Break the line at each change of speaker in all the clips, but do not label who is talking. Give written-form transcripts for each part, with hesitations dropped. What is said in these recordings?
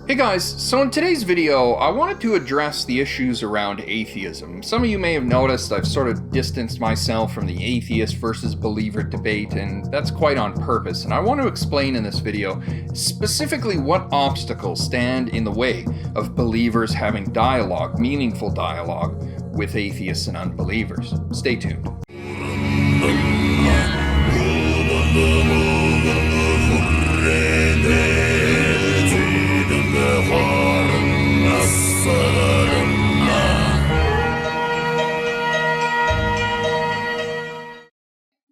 Hey guys, so in today's video, I wanted to address the issues around atheism. Some of you may have noticed I've sort of distanced myself from the atheist versus believer debate, and that's quite on purpose. And I want to explain in this video specifically what obstacles stand in the way of believers having dialogue, meaningful dialogue, with atheists and unbelievers. Stay tuned.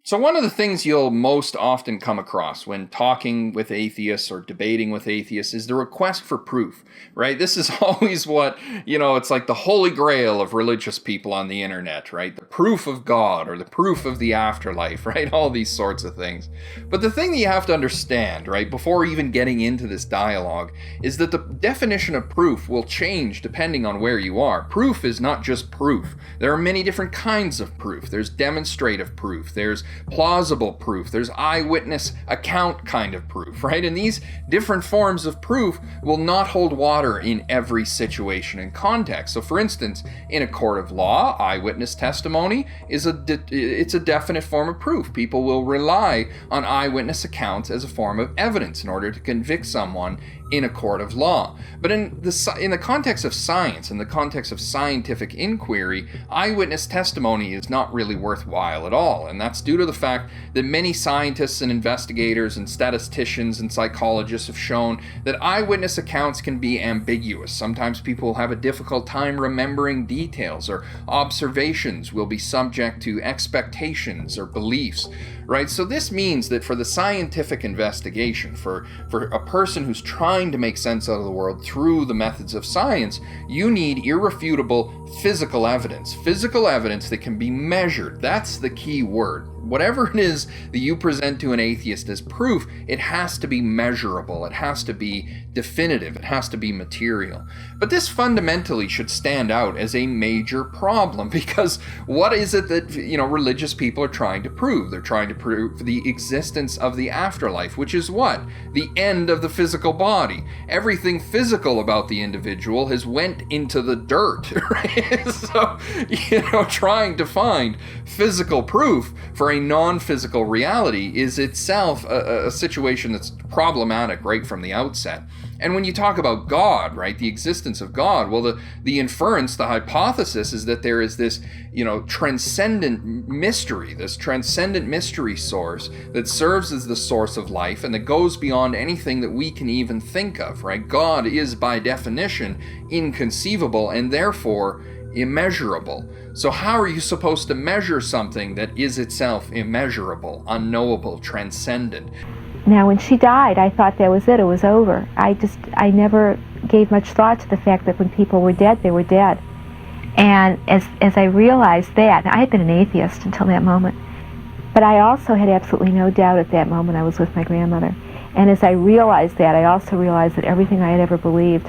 So one of the things you'll most often come across when talking with atheists or debating with atheists is the request for proof, right? This is always what, it's like the holy grail of religious people on the internet, right? The proof of God or the proof of the afterlife, right? All these sorts of things. But the thing that you have to understand, right, before even getting into this dialogue is that the definition of proof will change depending on where you are. Proof is not just proof. There are many different kinds of proof. There's demonstrative proof. There's plausible proof, there's eyewitness account kind of proof, right? And these different forms of proof will not hold water in every situation and context. So for instance, in a court of law, eyewitness testimony is it's a definite form of proof. People will rely on eyewitness accounts as a form of evidence in order to convict someone in a court of law. But in the context of science, in the context of scientific inquiry, eyewitness testimony is not really worthwhile at all. And that's due to the fact that many scientists and investigators and statisticians and psychologists have shown that eyewitness accounts can be ambiguous. Sometimes people have a difficult time remembering details, or observations will be subject to expectations or beliefs, right? So this means that for the scientific investigation, for a person who's trying to make sense out of the world through the methods of science, you need irrefutable physical evidence that can be measured. That's the key word. Whatever it is that you present to an atheist as proof, it has to be measurable, it has to be definitive, it has to be material. But this fundamentally should stand out as a major problem, because what is it that religious people are trying to prove? They're trying to prove the existence of the afterlife, which is what? The end of the physical body. Everything physical about the individual has went into the dirt, right? So, trying to find physical proof for a non-physical reality is itself a situation that's problematic right from the outset. And when you talk about God, right, the existence of God, well, the inference, the hypothesis is that there is this, transcendent mystery, this transcendent mystery source that serves as the source of life and that goes beyond anything that we can even think of, right? God is by definition inconceivable and therefore immeasurable. So how are you supposed to measure something that is itself immeasurable, unknowable, transcendent?
Now, when she died, I thought that was it was over. I never gave much thought to the fact that when people were dead, they were dead. And as I realized that, I had been an atheist until that moment, but I also had absolutely no doubt at that moment I was with my grandmother. And as I realized that, I also realized that everything I had ever believed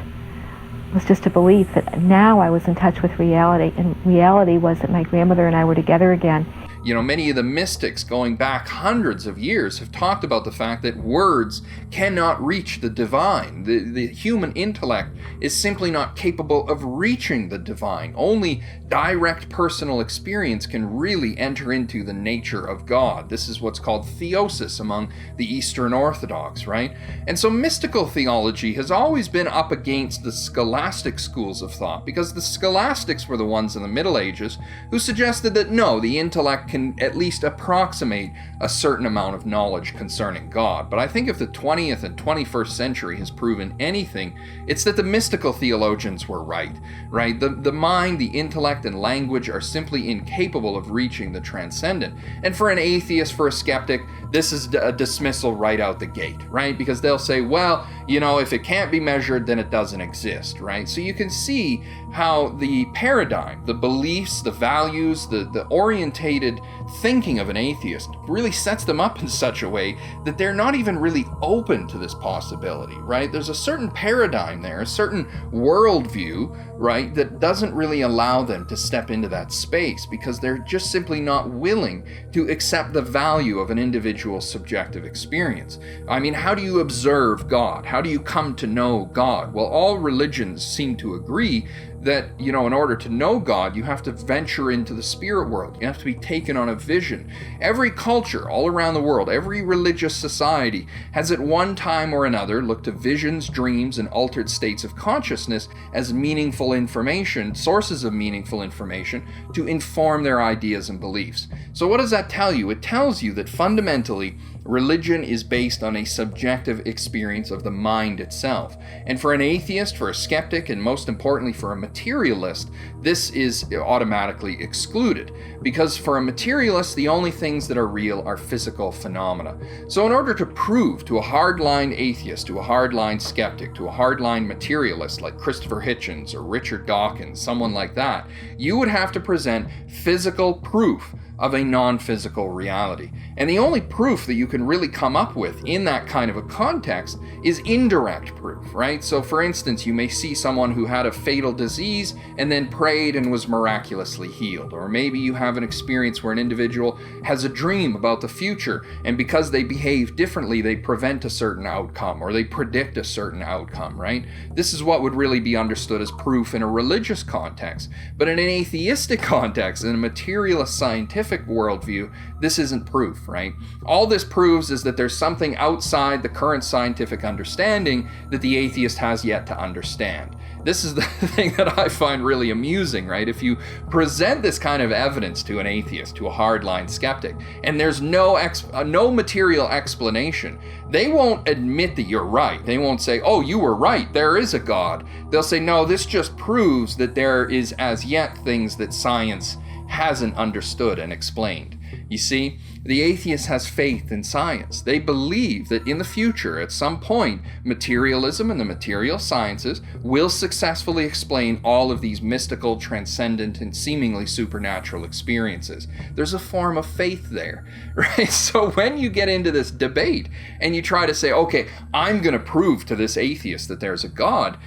was just a belief, that now I was in touch with reality, and reality was that my grandmother and I were together again.
Many of the mystics going back hundreds of years have talked about the fact that words cannot reach the divine. The human intellect is simply not capable of reaching the divine. Only direct personal experience can really enter into the nature of God. This is what's called theosis among the Eastern Orthodox, right? And so mystical theology has always been up against the scholastic schools of thought, because the scholastics were the ones in the Middle Ages who suggested that no, the intellect can at least approximate a certain amount of knowledge concerning God. But I think if the 20th and 21st century has proven anything, it's that the mystical theologians were right? The mind, the intellect, and language are simply incapable of reaching the transcendent. And for an atheist, for a skeptic, this is a dismissal right out the gate, right? Because they'll say, well, if it can't be measured, then it doesn't exist, right? So you can see how the paradigm, the beliefs, the values, the orientated thinking of an atheist really sets them up in such a way that they're not even really open to this possibility, right? There's a certain paradigm there, a certain worldview, right, that doesn't really allow them to step into that space because they're just simply not willing to accept the value of an individual individual subjective experience. I mean, how do you observe God? How do you come to know God? Well, all religions seem to agree that, in order to know God, you have to venture into the spirit world. You have to be taken on a vision. Every culture all around the world, every religious society has at one time or another looked to visions, dreams, and altered states of consciousness as meaningful information, sources of meaningful information to inform their ideas and beliefs. So what does that tell you? It tells you that fundamentally, religion is based on a subjective experience of the mind itself. And for an atheist, for a skeptic, and most importantly for a materialist, this is automatically excluded. Because for a materialist, the only things that are real are physical phenomena. So in order to prove to a hardline atheist, to a hardline skeptic, to a hardline materialist like Christopher Hitchens or Richard Dawkins, someone like that, you would have to present physical proof of a non-physical reality. And the only proof that you can really come up with in that kind of a context is indirect proof, right? So for instance, you may see someone who had a fatal disease and then prayed and was miraculously healed. Or maybe you have an experience where an individual has a dream about the future, and because they behave differently, they prevent a certain outcome or they predict a certain outcome, right? This is what would really be understood as proof in a religious context. But in an atheistic context, in a materialist scientific worldview, this isn't proof, right? All this proves is that there's something outside the current scientific understanding that the atheist has yet to understand. This is the thing that I find really amusing, right? If you present this kind of evidence to an atheist, to a hardline skeptic, and there's no material explanation, they won't admit that you're right. They won't say, oh, you were right, there is a God. They'll say, no, this just proves that there is as yet things that science hasn't understood and explained. You see, the atheist has faith in science. They believe that in the future, at some point, materialism and the material sciences will successfully explain all of these mystical, transcendent, and seemingly supernatural experiences. There's a form of faith there, right? So when you get into this debate and you try to say, okay, I'm going to prove to this atheist that there's a God,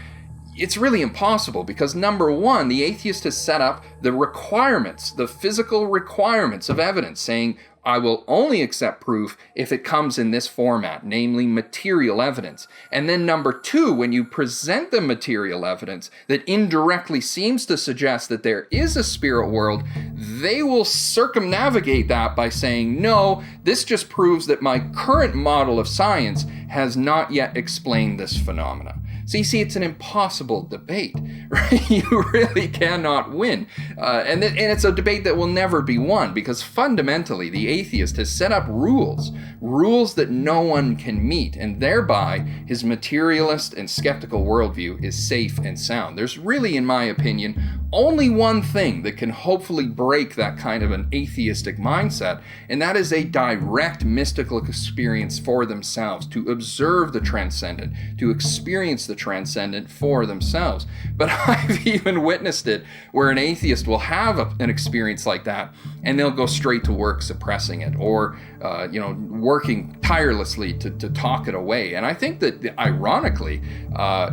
it's really impossible because, number one, the atheist has set up the requirements, the physical requirements of evidence, saying, I will only accept proof if it comes in this format, namely material evidence. And then number two, when you present the material evidence that indirectly seems to suggest that there is a spirit world, they will circumnavigate that by saying, no, this just proves that my current model of science has not yet explained this phenomena. So you see, it's an impossible debate, right? You really cannot win. And it's a debate that will never be won because fundamentally the atheist has set up rules that no one can meet, and thereby his materialist and skeptical worldview is safe and sound. There's really, in my opinion, only one thing that can hopefully break that kind of an atheistic mindset, and that is a direct mystical experience for themselves, to observe the transcendent, to experience the transcendent for themselves. But I've even witnessed it where an atheist will have an experience like that, and they'll go straight to work suppressing it, or working tirelessly to talk it away. And I think that, ironically,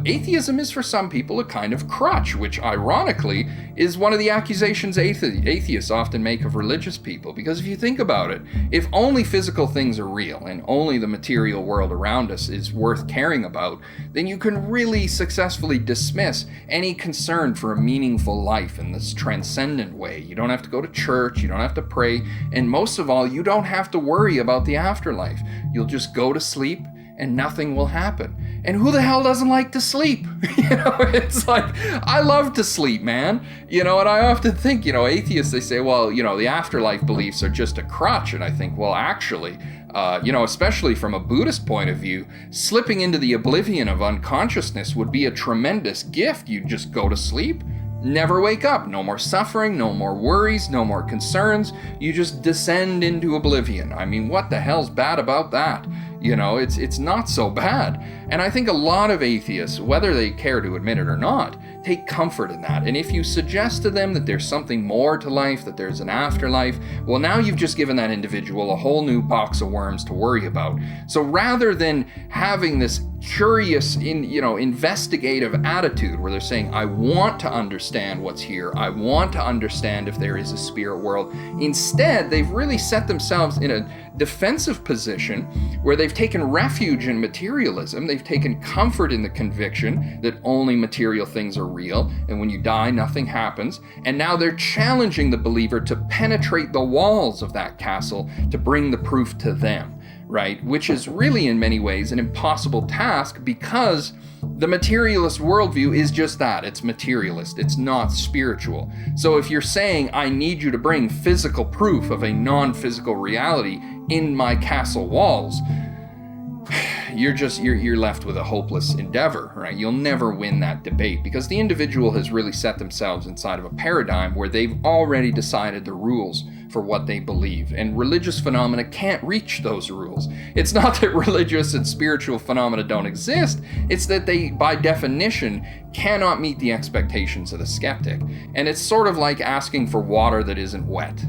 atheism is for some people a kind of crutch, which ironically is one of the accusations atheists often make of religious people. Because if you think about it, if only physical things are real and only the material world around us is worth caring about, then you can really successfully dismiss any concern for a meaningful life in this transcendent way. You don't have to go to church, you don't have to pray, and most of all, you don't have to worry about the afterlife. You'll just go to sleep and nothing will happen. And who the hell doesn't like to sleep? It's like, I love to sleep, man. And I often think, atheists, they say, well, the afterlife beliefs are just a crutch. And I think, well, actually, especially from a Buddhist point of view, slipping into the oblivion of unconsciousness would be a tremendous gift. You just go to sleep, never wake up, no more suffering, no more worries, no more concerns. You just descend into oblivion. I mean, what the hell's bad about that? It's not so bad. And I think a lot of atheists, whether they care to admit it or not, take comfort in that. And if you suggest to them that there's something more to life, that there's an afterlife, well, now you've just given that individual a whole new box of worms to worry about. So rather than having this curious, investigative attitude where they're saying, I want to understand what's here, I want to understand if there is a spirit world, instead, they've really set themselves in a defensive position where they've taken refuge in materialism. They've taken comfort in the conviction that only material things are real, and when you die, nothing happens. And now they're challenging the believer to penetrate the walls of that castle to bring the proof to them, right? Which is really, in many ways, an impossible task, because the materialist worldview is just that. It's materialist. It's not spiritual. So if you're saying, I need you to bring physical proof of a non-physical reality in my castle walls, you're left with a hopeless endeavor, right? You'll never win that debate, because the individual has really set themselves inside of a paradigm where they've already decided the rules for what they believe, and religious phenomena can't reach those rules. It's not that religious and spiritual phenomena don't exist, it's that they, by definition, cannot meet the expectations of the skeptic. And it's sort of like asking for water that isn't wet.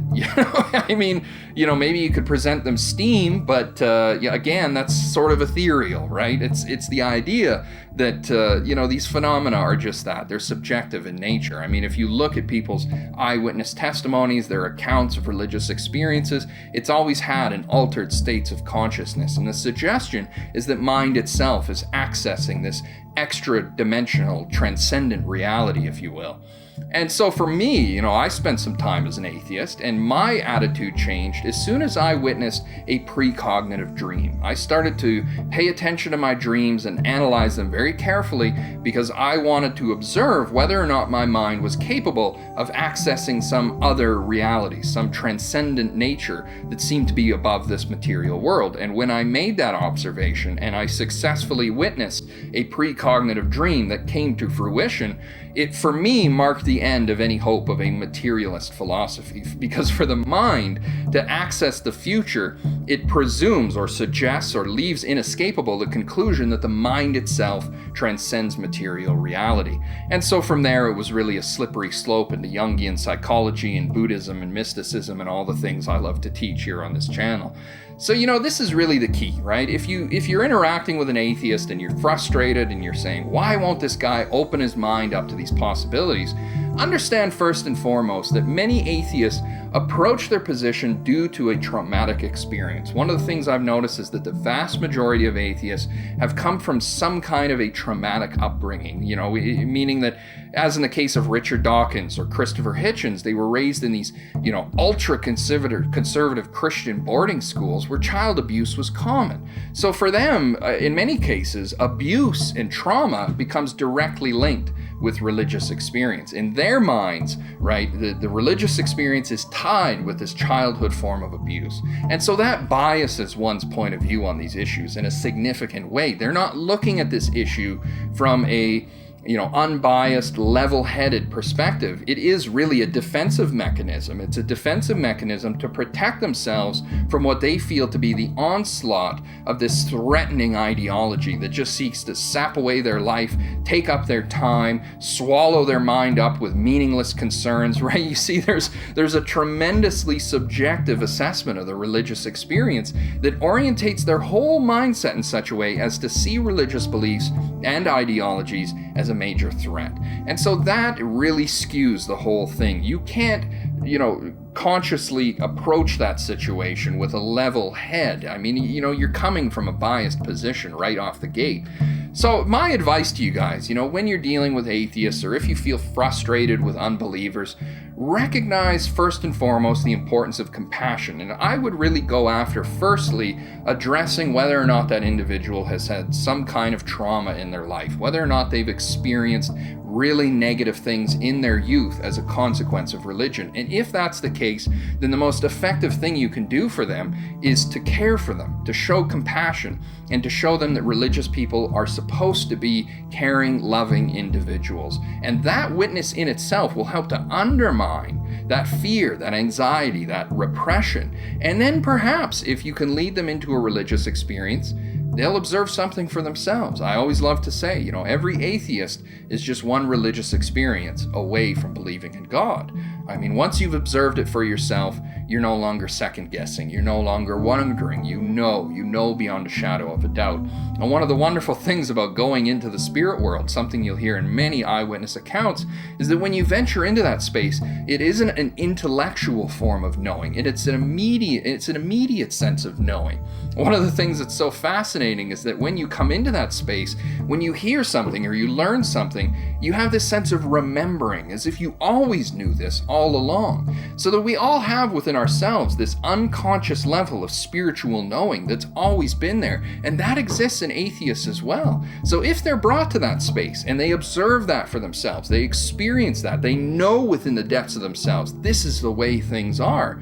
Maybe you could present them steam, but again, that's sort of ethereal, right? It's the idea that these phenomena are just that. They're subjective in nature. I mean, if you look at people's eyewitness testimonies, their accounts of religious experiences, it's always had an altered states of consciousness. And the suggestion is that mind itself is accessing this extra-dimensional, transcendent reality, if you will. And so for me, I spent some time as an atheist, and my attitude changed as soon as I witnessed a precognitive dream. I started to pay attention to my dreams and analyze them very carefully, because I wanted to observe whether or not my mind was capable of accessing some other reality, some transcendent nature that seemed to be above this material world. And when I made that observation and I successfully witnessed a precognitive dream that came to fruition, it for me marked the end of any hope of a materialist philosophy, because for the mind to access the future, it presumes or suggests or leaves inescapable the conclusion that the mind itself transcends material reality. And so from there, it was really a slippery slope into Jungian psychology and Buddhism and mysticism and all the things I love to teach here on this channel. So, this is really the key, right? If you're interacting with an atheist and you're frustrated and you're saying, why won't this guy open his mind up to these possibilities? Understand first and foremost that many atheists approach their position due to a traumatic experience. One of the things I've noticed is that the vast majority of atheists have come from some kind of a traumatic upbringing, meaning that, as in the case of Richard Dawkins or Christopher Hitchens, they were raised in these, ultra-conservative Christian boarding schools where child abuse was common. So for them, in many cases, abuse and trauma becomes directly linked with religious experience. In their minds, right, the religious experience is tied with this childhood form of abuse. And so that biases one's point of view on these issues in a significant way. They're not looking at this issue from a unbiased, level-headed perspective. It is really a defensive mechanism. It's a defensive mechanism to protect themselves from what they feel to be the onslaught of this threatening ideology that just seeks to sap away their life, take up their time, swallow their mind up with meaningless concerns, right? You see, there's a tremendously subjective assessment of the religious experience that orientates their whole mindset in such a way as to see religious beliefs and ideologies as a major threat. And so that really skews the whole thing. You can't, consciously approach that situation with a level head. I mean, you're coming from a biased position right off the gate. So my advice to you guys, when you're dealing with atheists, or if you feel frustrated with unbelievers, recognize first and foremost the importance of compassion. And I would really go after, firstly, addressing whether or not that individual has had some kind of trauma in their life, whether or not they've experienced really negative things in their youth as a consequence of religion. And if that's the case, then the most effective thing you can do for them is to care for them, to show compassion, and to show them that religious people are supposed to be caring, loving individuals. And that witness in itself will help to undermine that fear, that anxiety, that repression. And then perhaps if you can lead them into a religious experience, they'll observe something for themselves. I always love to say, every atheist is just one religious experience away from believing in God. I mean, once you've observed it for yourself, you're no longer second guessing. You're no longer wondering. You know beyond a shadow of a doubt. And one of the wonderful things about going into the spirit world, something you'll hear in many eyewitness accounts, is that when you venture into that space, it isn't an intellectual form of knowing. It's an immediate sense of knowing. One of the things that's so fascinating is that when you come into that space, when you hear something or you learn something, you have this sense of remembering, as if you always knew this all along. So that we all have within ourselves this unconscious level of spiritual knowing that's always been there, and that exists in atheists as well. So if they're brought to that space and they observe that for themselves, they experience that, they know within the depths of themselves, this is the way things are.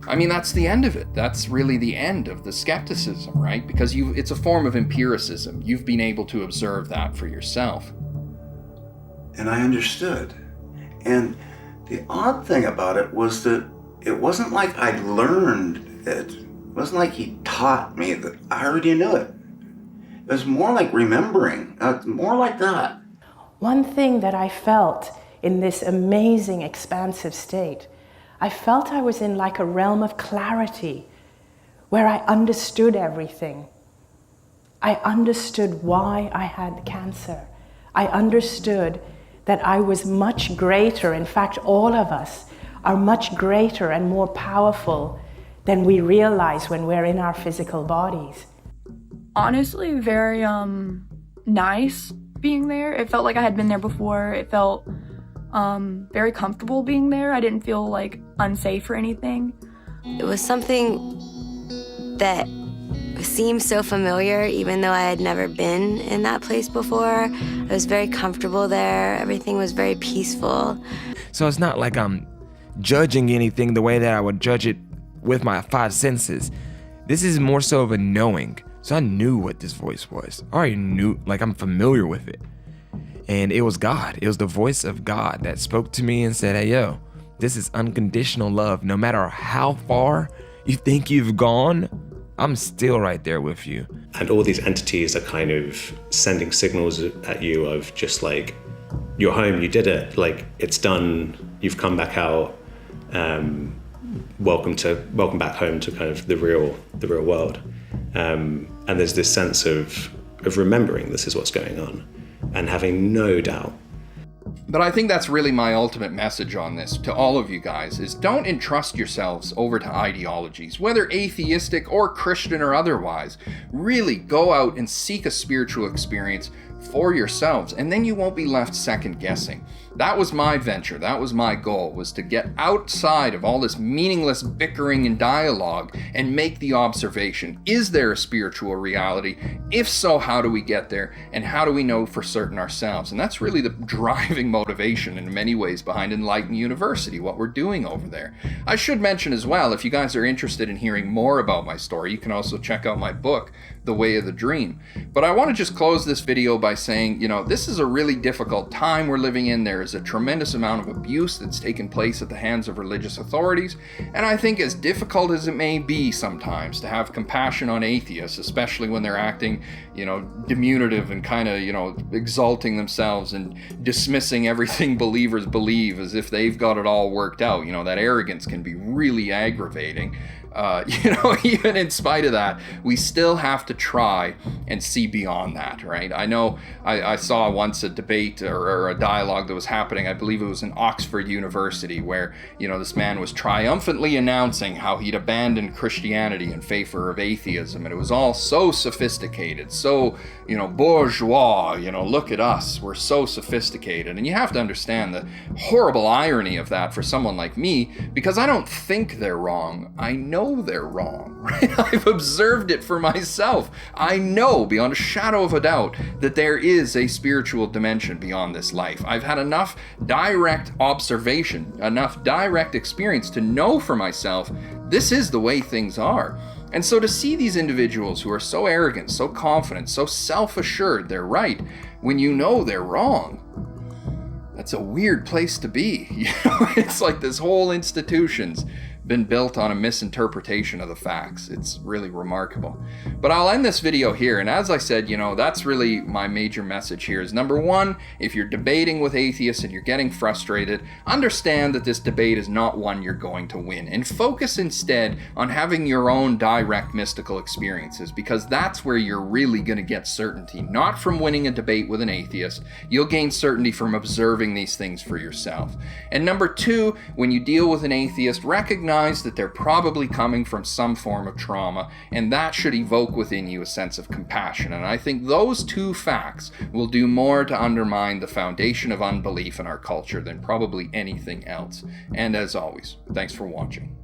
I mean, that's the end of it. That's really the end of the skepticism, right? Because it's a form of empiricism. You've been able to observe that for yourself.
And I understood. And the odd thing about it was that it wasn't like I'd learned it. It wasn't like he taught me that I already knew it. It was more like remembering, more like that.
One thing that I felt in this amazing, expansive state, I felt I was in like a realm of clarity where I understood everything. I understood why I had cancer. I understood that I was much greater. In fact, all of us are much greater and more powerful than we realize when we're in our physical bodies.
Honestly, very nice being there. It felt like I had been there before. It felt very comfortable being there. I didn't feel like unsafe or anything.
It was something that seemed so familiar, even though I had never been in that place before. I was very comfortable there. Everything was very peaceful.
So it's not like I'm judging anything the way that I would judge it with my five senses. This is more so of a knowing. So I knew what this voice was. I already knew, like I'm familiar with it. And it was God. It was the voice of God that spoke to me and said, hey, yo, this is unconditional love. No matter how far you think you've gone, I'm still right there with you.
And all these entities are kind of sending signals at you of just like, you're home, you did it, like it's done, you've come back out, welcome back home to kind of the real world. And there's this sense of remembering this is what's going on and having no doubt.
But I think that's really my ultimate message on this to all of you guys, is don't entrust yourselves over to ideologies, whether atheistic or Christian or otherwise. Really go out and seek a spiritual experience for yourselves, and then you won't be left second guessing. That was my venture. That was my goal, was to get outside of all this meaningless bickering and dialogue and make the observation. Is there a spiritual reality? If so, how do we get there? And how do we know for certain ourselves? And that's really the driving motivation in many ways behind Enlighten University, what we're doing over there. I should mention as well, if you guys are interested in hearing more about my story, you can also check out my book, The Way of the Dream. But I want to just close this video by saying, this is a really difficult time we're living in. There is a tremendous amount of abuse that's taken place at the hands of religious authorities, and I think as difficult as it may be sometimes to have compassion on atheists, especially when they're acting, diminutive and kind of, exalting themselves and dismissing everything believers believe as if they've got it all worked out, that arrogance can be really aggravating. Even in spite of that, we still have to try and see beyond that, right? I know I saw once a debate or a dialogue that was happening, I believe it was in Oxford University, where, this man was triumphantly announcing how he'd abandoned Christianity in favor of atheism. And it was all so sophisticated, so, bourgeois, look at us, we're so sophisticated. And you have to understand the horrible irony of that for someone like me, because I don't think they're wrong. I know know they're wrong, right? I've observed it for myself. I know beyond a shadow of a doubt that there is a spiritual dimension beyond this life. I've had enough direct observation, enough direct experience to know for myself this is the way things are. And so to see these individuals who are so arrogant, so confident, so self-assured they're right, when you know they're wrong, that's a weird place to be. You know, it's like this whole institution's been built on a misinterpretation of the facts. It's really remarkable. But I'll end this video here, and as I said, you know, that's really my major message here is, number one, if you're debating with atheists and you're getting frustrated, understand that this debate is not one you're going to win, and focus instead on having your own direct mystical experiences, because that's where you're really going to get certainty, not from winning a debate with an atheist. You'll gain certainty from observing these things for yourself. And number two, when you deal with an atheist, recognize that they're probably coming from some form of trauma, and that should evoke within you a sense of compassion. And I think those two facts will do more to undermine the foundation of unbelief in our culture than probably anything else. And as always, thanks for watching.